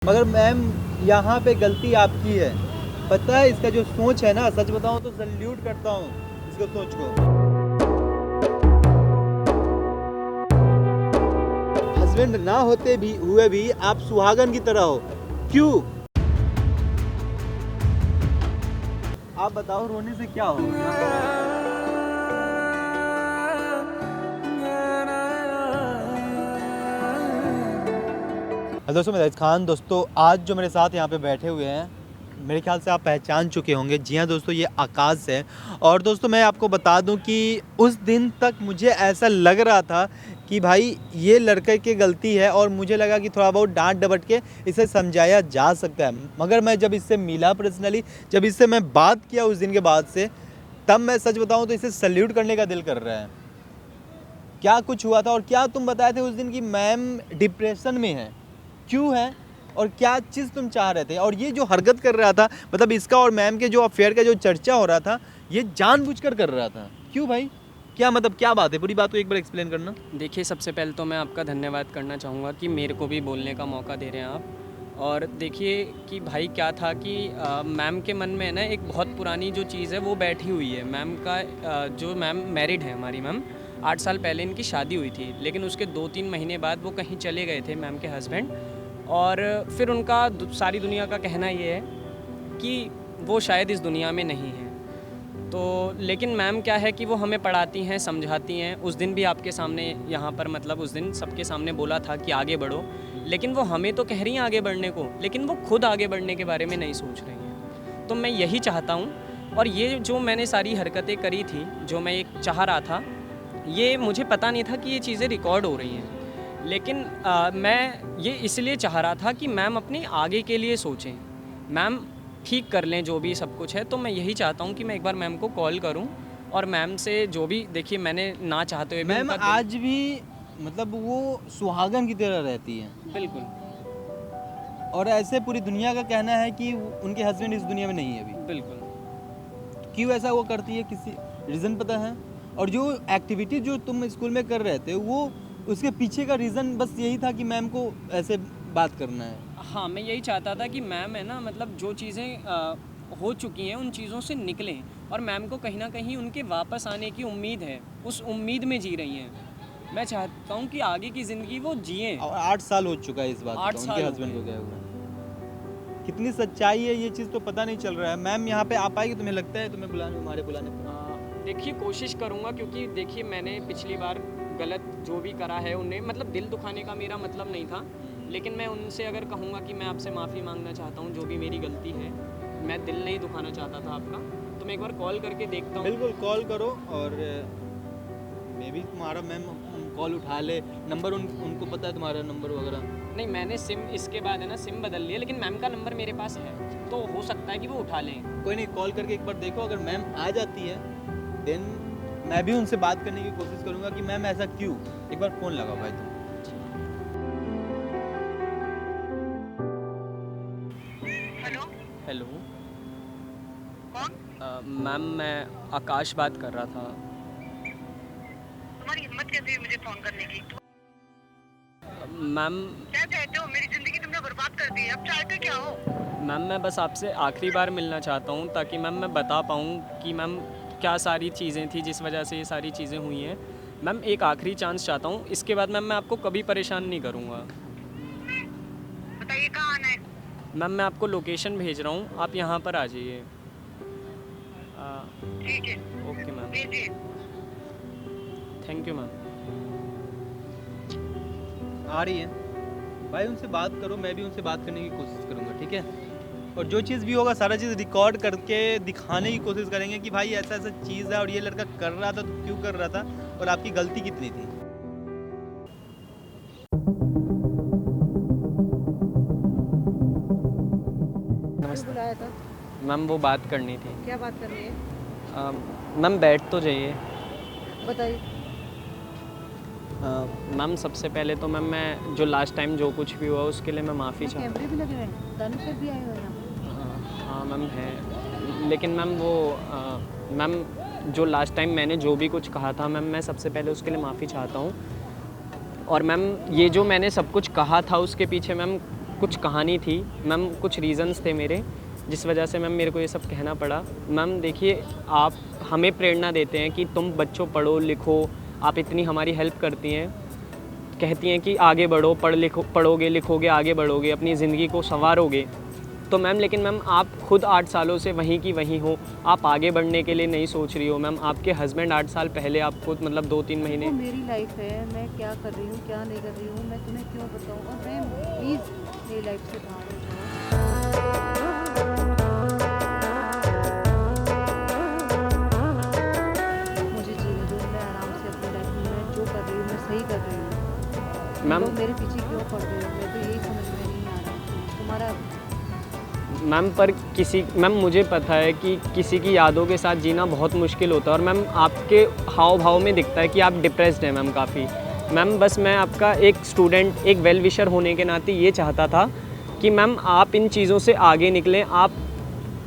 मगर मैम यहाँ पे गलती आपकी है। पता है इसका जो सोच है ना, सच बताऊँ तो सल्यूट करता हूँ इसको सोच को। हस्बैंड ना होते भी हुए भी आप सुहागन की तरह हो, क्यों? आप बताओ रोने से क्या हो? हेलो दोस्तों, मैं खान। दोस्तों आज जो मेरे साथ यहाँ पे बैठे हुए हैं, मेरे ख्याल से आप पहचान चुके होंगे। जी हाँ दोस्तों, ये आकाश है। और दोस्तों मैं आपको बता दूं कि उस दिन तक मुझे ऐसा लग रहा था कि भाई ये लड़के की गलती है, और मुझे लगा कि थोड़ा बहुत डांट डपट के इसे समझाया जा सकता है। मगर मैं जब इससे मिला पर्सनली, जब इससे मैं बात किया उस दिन के बाद से, तब मैं सच बताऊँ तो इसे सल्यूट करने का दिल कर रहा है। क्या कुछ हुआ था और क्या तुम बताए थे उस दिन कि मैम डिप्रेशन में है, क्यों है, और क्या चीज़ तुम चाह रहे थे? और ये जो हरकत कर रहा था, मतलब इसका और मैम के जो अफेयर का जो चर्चा हो रहा था, ये जानबूझकर कर रहा था, क्यों भाई? क्या मतलब क्या बात है? पूरी बात को एक बार एक्सप्लेन करना। देखिए, सबसे पहले तो मैं आपका धन्यवाद करना चाहूँगा कि मेरे को भी बोलने का मौका दे रहे हैं आप। और देखिए कि भाई क्या था कि मैम के मन में ना एक बहुत पुरानी जो चीज़ है वो बैठी हुई है। मैम का जो मैम मैरिड है, हमारी मैम 8 साल पहले इनकी शादी हुई थी, लेकिन उसके 2-3 महीने बाद वो कहीं चले गए थे मैम के हस्बैंड। और फिर उनका सारी दुनिया का कहना ये है कि वो शायद इस दुनिया में नहीं है। तो लेकिन मैम क्या है कि वो हमें पढ़ाती हैं, समझाती हैं। उस दिन भी आपके सामने यहाँ पर मतलब उस दिन सबके सामने बोला था कि आगे बढ़ो, लेकिन वो हमें तो कह रही हैं आगे बढ़ने को, लेकिन वो खुद आगे बढ़ने के बारे में नहीं सोच रही हैं। तो मैं यही चाहता हूँ, और ये जो मैंने सारी हरकतें करी थी, जो मैं एक चाह रहा था, ये मुझे पता नहीं था कि ये चीज़ें रिकॉर्ड हो रही हैं। लेकिन मैं ये इसलिए चाह रहा था कि मैम अपने आगे के लिए सोचें, मैम ठीक कर लें जो भी सब कुछ है। तो मैं यही चाहता हूँ कि मैं एक बार मैम को कॉल करूँ और मैम से जो भी, देखिए मैंने ना चाहते हुए भी मैम उनका दिल- आज भी मतलब वो सुहागन की तरह रहती हैं, बिल्कुल और ऐसे पूरी दुनिया का कहना है कि उनके हस्बैंड इस दुनिया में नहीं है अभी। बिल्कुल क्यों ऐसा वो करती है, किसी रीज़न पता है? और जो एक्टिविटी जो तुम स्कूल में कर रहे थे, वो उसके पीछे का रीज़न बस यही था कि मैम को ऐसे बात करना है? हाँ, मैं यही चाहता था कि मैम है ना, मतलब जो चीज़ें हो चुकी हैं उन चीज़ों से निकलें, और मैम को कहीं ना कहीं उनके वापस आने की उम्मीद है, उस उम्मीद में जी रही हैं। मैं चाहता हूँ कि आगे की ज़िंदगी वो जिएँ। और 8 साल हो चुका है इस बात 8 का, उनके साल हो हस्बैंड गए। को गए हुए। कितनी सच्चाई है ये चीज़ तो पता नहीं चल रहा है। मैम यहाँ पे आ पाएगी, तुम्हें लगता है, तुम्हें बुलाने, हमारे बुलाने पर? देखिए, कोशिश करूँगा, क्योंकि देखिए मैंने पिछली बार गलत जो भी करा है उन्हें, मतलब दिल दुखाने का मेरा मतलब नहीं था, लेकिन मैं उनसे अगर कहूँगा कि मैं आपसे माफ़ी मांगना चाहता हूँ, जो भी मेरी गलती है, मैं दिल नहीं दुखाना चाहता था आपका। तो मैं एक बार कॉल करके देखता हूँ। बिल्कुल कॉल करो, और मे भी तुम्हारा मैम कॉल उठा ले। नंबर उनको पता है तुम्हारा नंबर वगैरह? नहीं, मैंने सिम इसके बाद है ना सिम बदल लिया, लेकिन मैम का नंबर मेरे पास है, तो हो सकता है कि वो उठा लें। कोई नहीं, कॉल करके एक बार देखो। अगर मैम आ जाती है देन मैं भी उनसे बात करने की कोशिश करूँगा कि मैम ऐसा क्यों। एक बार फ़ोन लगाओ भाई तुम। हेलो। हेलो कौन? मैम, मैं आकाश बात कर रहा था। तुम्हारी हिम्मत कैसे हुई मुझे फोन करने की? मैम क्या चाहते हो? मेरी जिंदगी तुमने बर्बाद कर दी है। अब चाहते क्या हो? मैम मैं बस आपसे आखिरी बार मिलना चाहता हूँ, ताकि मैम मैं बता पाऊँ कि मैम क्या सारी चीज़ें थी जिस वजह से ये सारी चीज़ें हुई हैं। मैम एक आखिरी चांस चाहता हूँ, इसके बाद मैम मैं आपको कभी परेशान नहीं करूँगा। बताइए कहाँ आना है? मैम मैं आपको लोकेशन भेज रहा हूँ, आप यहाँ पर आ जाइए। ठीक है, ओके मैम, भेजिए। Thank you ma'am. आ रही है भाई, उनसे बात करो। मैं भी उनसे बात करने की कोशिश करूँगा, ठीक है? और जो चीज़ भी होगा सारा चीज़ रिकॉर्ड करके दिखाने की कोशिश करेंगे कि भाई ऐसा ऐसा चीज़ है, और ये लड़का कर रहा था तो क्यों कर रहा था, और आपकी गलती कितनी थी। क्यों बुलाया था? मैम वो बात करनी थी। क्या बात करनी है? मैम बैठ तो जाइए। बताइए। मैम सबसे पहले तो मैम मैं जो लास्ट टाइम जो कुछ भी हुआ उसके लिए मैं माफ़ी चाहता कैमरे भी लगे हुए हैं, दानिश सर भी आए हुए हैं यहाँ। हूँ। हाँ मैम है, लेकिन मैम वो मैम जो लास्ट टाइम मैंने जो भी कुछ कहा था मैम, मैं सबसे पहले उसके लिए माफ़ी चाहता हूँ। और मैम ये जो मैंने सब कुछ कहा था उसके पीछे मैम कुछ कहानी थी मैम, कुछ रीज़न्स थे मेरे जिस वजह से मैम मेरे को ये सब कहना पड़ा। मैम देखिए, आप हमें प्रेरणा देते हैं कि तुम बच्चों पढ़ो लिखो, आप इतनी हमारी हेल्प करती हैं, कहती हैं कि आगे बढ़ो, पढ़ोगे लिखोगे आगे बढ़ोगे, अपनी ज़िंदगी को संवारोगे। तो मैम लेकिन मैम आप खुद 8 सालों से वहीं की वहीं हो, आप आगे बढ़ने के लिए नहीं सोच रही हो। मैम आपके हस्बैंड 8 साल पहले आपको मतलब 2-3 महीने। वो मेरी लाइफ है, मैं क्या कर रही हूँ क्या नहीं कर रही हूँ मैं तुम्हें क्यों बताऊँ, और मैं प्लीज़ मेरी लाइफ से बाहर हो जाओ। मुझे जीने दो, मैं आराम से अपनी लाइफ में मैं जो कर रही हूँ मैं सही कर रही हूँ। मैम लोग मेरे पीछे क्यों पड़ रहे हो, मैं तो यही समझ में नहीं आ रहा तुम्हारा। मैम पर मैम मुझे पता है कि किसी की यादों के साथ जीना बहुत मुश्किल होता है, और मैम आपके हाव भाव में दिखता है कि आप डिप्रेस्ड हैं मैम काफ़ी। मैम बस मैं आपका एक स्टूडेंट, एक वेल विशर होने के नाते ये चाहता था कि मैम आप इन चीज़ों से आगे निकलें, आप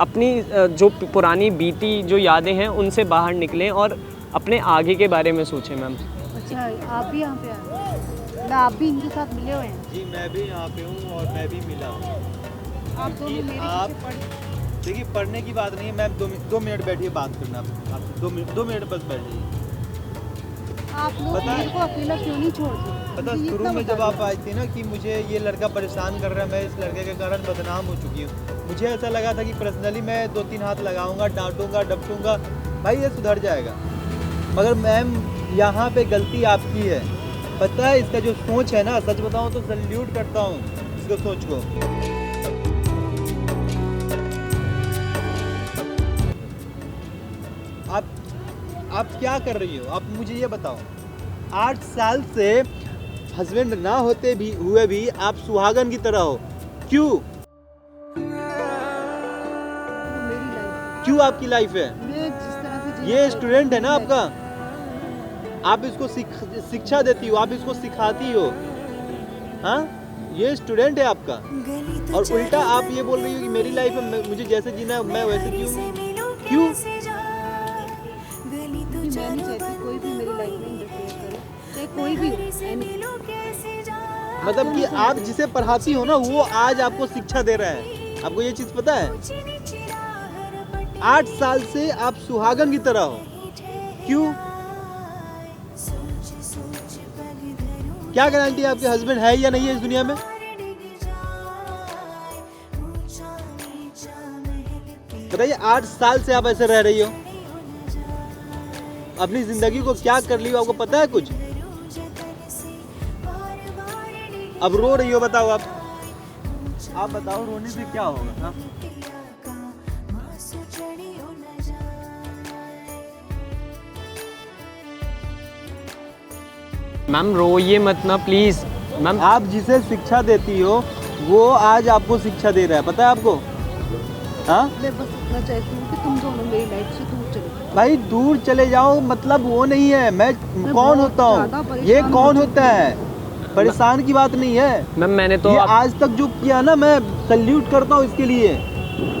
अपनी जो पुरानी बीती जो यादें हैं उनसे बाहर निकलें और अपने आगे के बारे में सोचें मैम। अच्छा, आप भी यहाँ पे आए, मैं आप भी इनके साथ मिले हुए हैं। जी मैं भी यहाँ पे हूँ और मैं भी मिला हूँ। आप दोनों मेरे आप पीछे पड़। देखिए पढ़ने की बात नहीं है मैम, 2 मिनट बैठिए बात करना आप 2 मिनट बस बैठिए। आप लोग पता है- मेरे को अकेला क्यों नहीं छोड़ते? पता मुझे शुरू इतना में बता जब दो। आप आई थी ना कि मुझे ये लड़का परेशान कर रहा है, मैं इस लड़के के कारण बदनाम हो चुकी हूँ, मुझे ऐसा लगा था कि पर्सनली मैं 2-3 हाथ लगाऊंगा, डांटूंगा, डपटूंगा, भाई ये सुधर जाएगा। मगर मैम यहाँ पे गलती आपकी है। पता है इसका जो सोच है ना, सच बताऊँ तो सल्यूट करता हूँ इसको सोच को। आप क्या कर रही हो, आप मुझे ये बताओ। 8 साल से हस्बैंड ना होते भी हुए भी आप सुहागन की तरह हो, क्यों? वो मेरी लाइफ क्यों आपकी लाइफ है? है। मैं जिस तरह से जीना ये चाहती हूँ, स्टूडेंट है ना मेरी आपका, आप इसको शिक्षा देती हो, आप इसको सिखाती हो, हाँ? ये स्टूडेंट है आपका, और उल्टा आप ये बोल रही हो कि मेरी लाइफ है, मुझे जैसे जीना है मैं वैसे जीऊँ। क्यों? लाइफ है। मैं नहीं चाहती कोई भी मेरी लाइफ में इंटरफेयर करे, चाहे कोई भी हो। एनी- मतलब कि आप जिसे पढ़ाती हो ना वो आज आपको शिक्षा दे रहा है, आपको ये चीज़ पता है? 8 साल से आप सुहागन की तरह हो, क्यों? क्या गारंटी है आपके हस्बैंड है या नहीं है इस दुनिया में? बताइए, 8 साल से आप ऐसे रह रही हो, अपनी जिंदगी को क्या कर ली हो आपको पता है कुछ? अब रो रही हो, बताओ आप बताओ रोने से क्या होगा? हाँ? मैम रोइए मत ना प्लीज़ मैम। आप जिसे शिक्षा देती हो वो आज आपको शिक्षा दे रहा है, पता है आपको? हाँ मैं बस इतना चाहती हूँ कि तुम दोनों मेरी लाइफ से दूर चले जाओ। भाई, दूर चले जाओ मतलब वो नहीं है, मैं कौन बहुत होता ज़्यादा हूँ, परेशान ये हो कौन चुकी होता है? परेशान की बात नहीं है मैम मैंने तो ये आप, आज तक जो किया ना, मैं सल्यूट करता हूँ इसके लिए।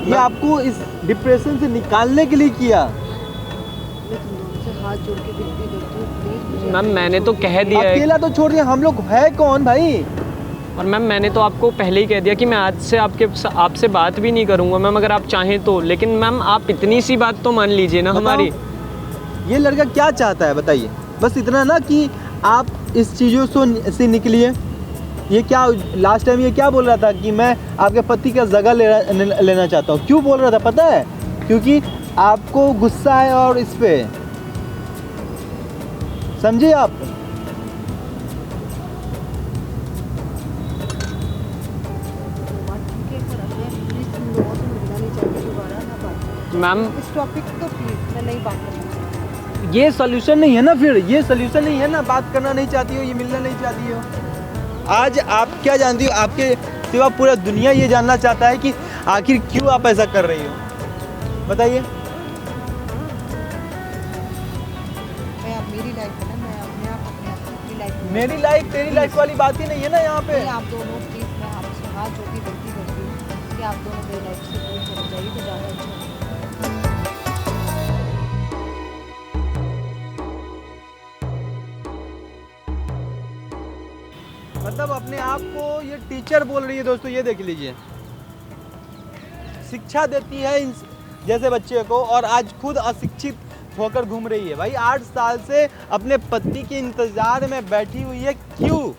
ये आपको इस डिप्रेशन से निकालने के लिए किया। मैं तुम दोनों से हाथ जोड़ के विनती करती हूँ, प्लीज मुझे मैम अकेले मैंने तो छोड़ कह दिया है, अकेला तो छोड़ दिया, हम लोग है कौन भाई? और मैम मैंने तो आपको पहले ही कह दिया कि मैं आज से आपसे बात भी नहीं करूंगा मैम, अगर आप चाहें तो। लेकिन मैम आप इतनी सी बात तो मान लीजिए ना बताओ, हमारी। ये लड़का क्या चाहता है बताइए? बस इतना ना कि आप इस चीज़ों से निकलिए। ये क्या लास्ट टाइम ये क्या बोल रहा था कि मैं आपके पति का जगह लेना चाहता हूँ। क्यों बोल रहा था पता है? क्योंकि आपको गुस्सा है और इस पे, समझे आप? ठीक है, पर अब मैं प्लीज तुम लोगों से मिलना नहीं चाहती दोबारा ना बात। मैम इस टॉपिक तो प्लीज मैं नहीं बात करना चाहती। ये सोल्यूशन नहीं है ना, फिर ये सोल्यूशन नहीं है ना। बात करना नहीं चाहती हो, ये मिलना नहीं चाहती हो। आज आप क्या जानती हो? आपके सिवा पूरा दुनिया ये जानना चाहता है कि आखिर क्यों आप ऐसा कर रही हो, बताइए। मैं अब मेरी लाइफ है ना, मैं अपने आप अपनी लाइफ में मेरी लाइफ तेरी लाइफ वाली बात ही नहीं है ना यहाँ पे। नहीं, आप दोनों प्लीज, मैं आपसे हाथ जोड़ के विनती करती हूँ कि आप दोनों मेरी लाइफ से दूर चले जाइए तो ज़्यादा अच्छा होगा। मतलब अपने आप को ये टीचर बोल रही है दोस्तों, ये देख लीजिए। शिक्षा देती है इन जैसे बच्चे को, और आज खुद अशिक्षित होकर घूम रही है। भाई 8 साल से अपने पति के इंतजार में बैठी हुई है, क्यों?